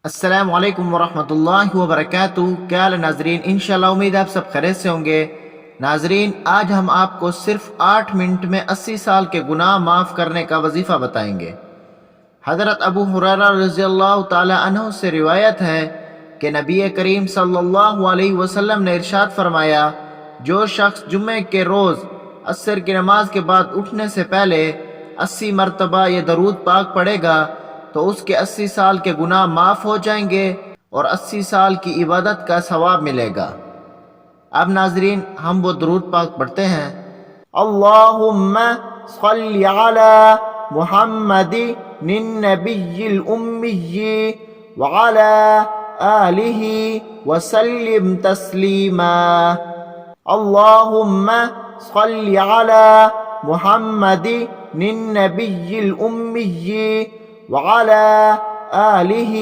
السلام علیکم ورحمۃ اللہ وبرکاتہ۔ کیا حال ہے ناظرین؟ انشاءاللہ امید ہے آپ سب خیریت سے ہوں گے۔ ناظرین، آج ہم آپ کو صرف 8 منٹ میں 80 سال کے گناہ معاف کرنے کا وظیفہ بتائیں گے۔ حضرت ابو ہریرہ رضی اللہ تعالی عنہ سے روایت ہے کہ نبی کریم صلی اللہ علیہ وسلم نے ارشاد فرمایا، جو شخص جمعے کے روز عصر کی نماز کے بعد اٹھنے سے پہلے 80 مرتبہ یہ درود پاک پڑھے گا تو اس کے 80 سال کے گناہ معاف ہو جائیں گے اور 80 سال کی عبادت کا ثواب ملے گا۔ اب ناظرین، ہم وہ درود پاک پڑھتے ہیں۔ اللہم صلی علی محمد النبی الامی وعلی آلہ وسلم تسلیما۔ اللہم صلی علی محمد النبی الامی وعلی آلہ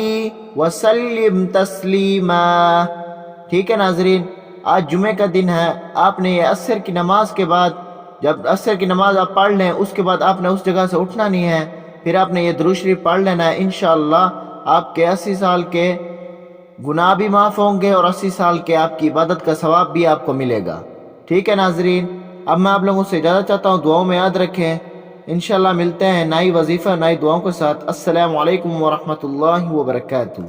وسلم تسلیما۔ ٹھیک ہے ناظرین، آج جمعے کا دن ہے۔ آپ نے یہ عصر کی نماز کے بعد، جب عصر کی نماز آپ پڑھ لیں، اس کے بعد آپ نے اس جگہ سے اٹھنا نہیں ہے، پھر آپ نے یہ درود شریف پڑھ لینا ہے۔ انشاءاللہ آپ کے 80 سال کے گناہ بھی معاف ہوں گے اور 80 سال کے آپ کی عبادت کا ثواب بھی آپ کو ملے گا۔ ٹھیک ہے ناظرین، اب میں آپ لوگوں سے اجازت چاہتا ہوں، دعاؤں میں یاد رکھیں۔ انشاءاللہ ملتے ہیں نئی وظیفہ نئی دعاؤں کے ساتھ۔ السلام علیکم ورحمۃ اللہ وبرکاتہ۔